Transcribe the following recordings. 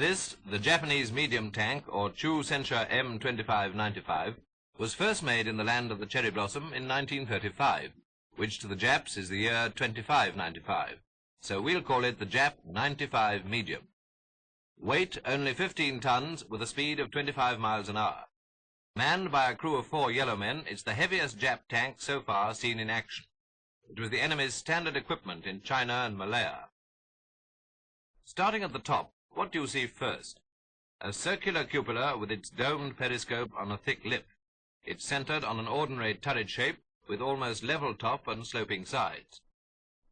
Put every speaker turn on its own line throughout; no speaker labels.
This, the Japanese medium tank, or Chu Sensha M2595, was first made in the land of the cherry blossom in 1935, which to the Japs is the year 2595, so we'll call it the Jap 95 medium. Weight only 15 tons with a speed of 25 miles an hour. Manned by a crew of 4 yellow men, it's the heaviest Jap tank so far seen in action. It was the enemy's standard equipment in China and Malaya. Starting at the top, what do you see first? A circular cupola with its domed periscope on a thick lip. It's centered on an ordinary turret shape with almost level top and sloping sides.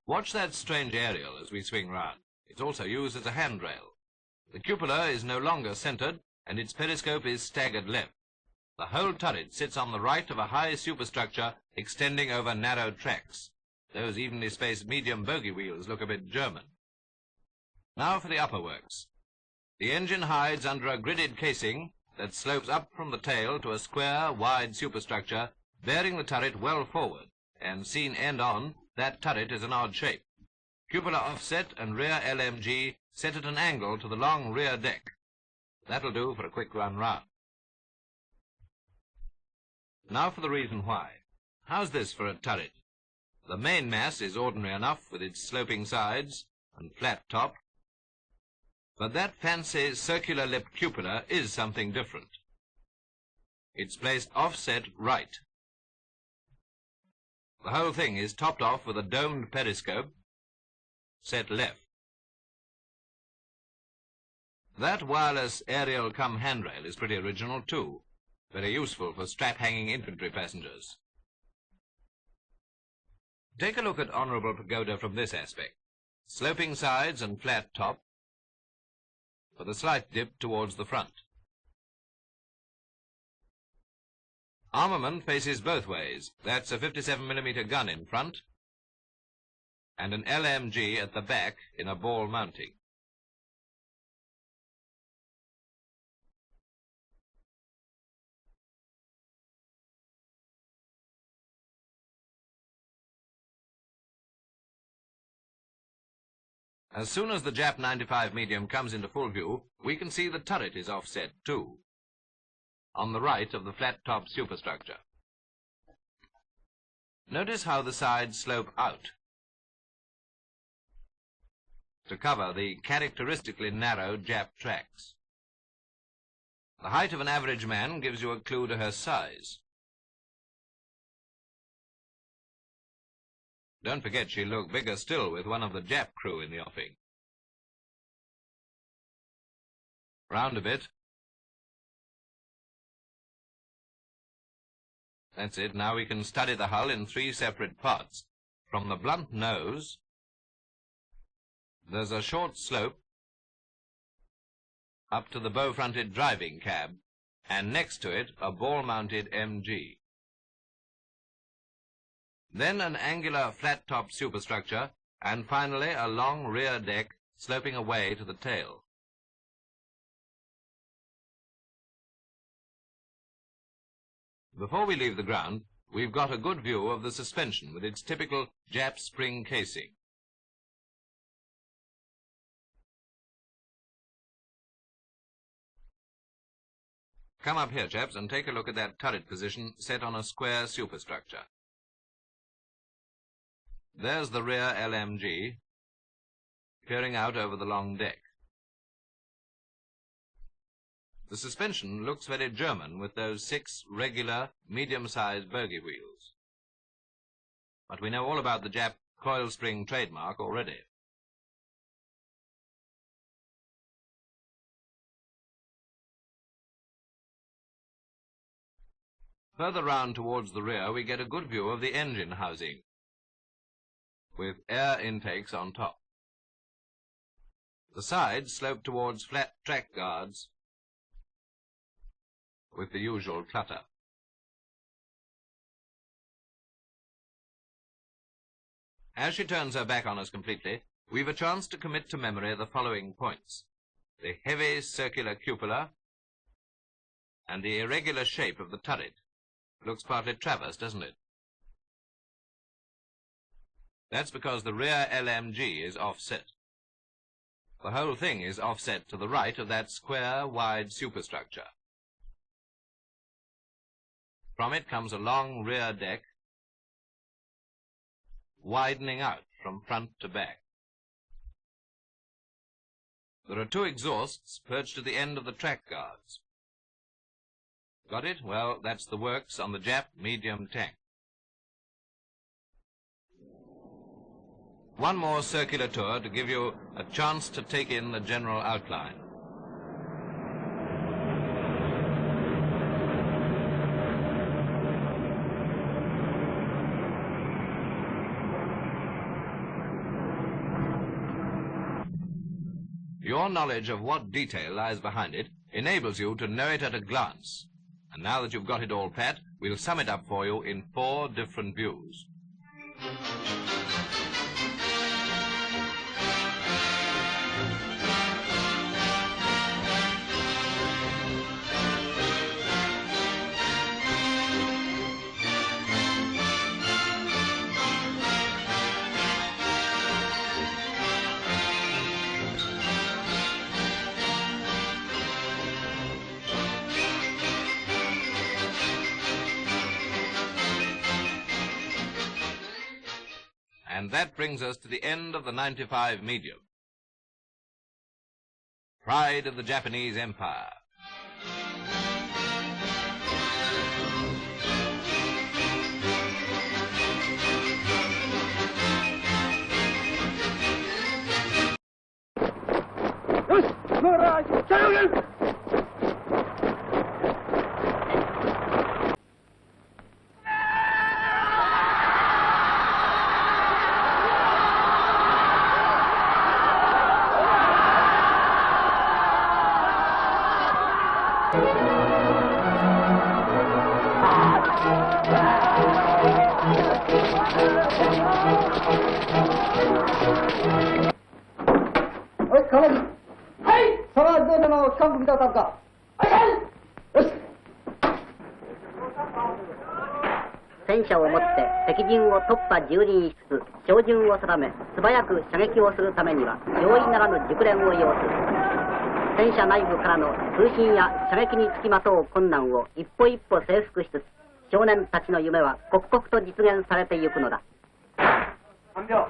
Watch that strange aerial as we swing round. It's also used as a handrail. The cupola is no longer centered and its periscope is staggered left. The whole turret sits on the right of a high superstructure extending over narrow tracks. Those evenly spaced medium bogey wheels look a bit German. Now for the upper works. The engine hides under a gridded casing that slopes up from the tail to a square, wide superstructure bearing the turret well forward, and seen end on, that turret is an odd shape. Cupola offset and rear LMG set at an angle to the long rear deck. That'll do for a quick run round. Now for the reason why. How's this for a turret? The main mass is ordinary enough with its sloping sides and flat top, but that fancy circular lip cupola is something different. It's placed offset right. The whole thing is topped off with a domed periscope set left. That wireless aerial cum handrail is pretty original too, very useful for strap-hanging infantry passengers. Take a look at Honourable Pagoda from this aspect. Sloping sides and flat top, with a slight dip towards the front. Armament faces both ways. That's a 57mm gun in front and an LMG at the back in a ball mounting. As soon as the Jap 95 medium comes into full view, we can see the turret is offset too, on the right of the flat-top superstructure. Notice how the sides slope out to cover the characteristically narrow Jap tracks. The height of an average man gives you a clue to her size. Don't forget she'll look bigger still with one of the Jap crew in the offing. Round a bit. That's it. Now we can study the hull in 3 separate parts. From the blunt nose, there's a short slope up to the bow-fronted driving cab, and next to it a ball-mounted MG. Then an angular flat-top superstructure, and finally a long rear deck sloping away to the tail. Before we leave the ground, we've got a good view of the suspension with its typical Jap spring casing. Come up here, chaps, and take a look at that turret position set on a square superstructure. There's the rear LMG, peering out over the long deck. The suspension looks very German with those 6 regular, medium-sized bogey wheels. But we know all about the Jap coil spring trademark already. Further round towards the rear, we get a good view of the engine housing, with air intakes on top. The sides slope towards flat track guards with the usual clutter. As she turns her back on us completely, we've a chance to commit to memory the following points: the heavy circular cupola and the irregular shape of the turret. Looks partly traversed, doesn't it? That's because the rear LMG is offset. The whole thing is offset to the right of that square, wide superstructure. From it comes a long rear deck, widening out from front to back. There are two exhausts perched at the end of the track guards. Got it? Well, that's the works on the Jap medium tank. One more circular tour to give you a chance to take in the general outline. Your knowledge of what detail lies behind it enables you to know it at a glance. And now that you've got it all pat, we'll sum it up for you in 4 different views. And that brings us to the end of the 95 medium. Pride of the Japanese Empire.
戦車をもって敵陣を突破蹂躙しつつ照準を定め素早く射撃をするためには容易ならぬ熟練を要する。戦車内部からの通信や射撃につきまとう困難を一歩一歩征服しつつ少年たちの夢は刻々と実現されてゆくのだ。3秒。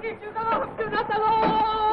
緊急化が発表になったぞー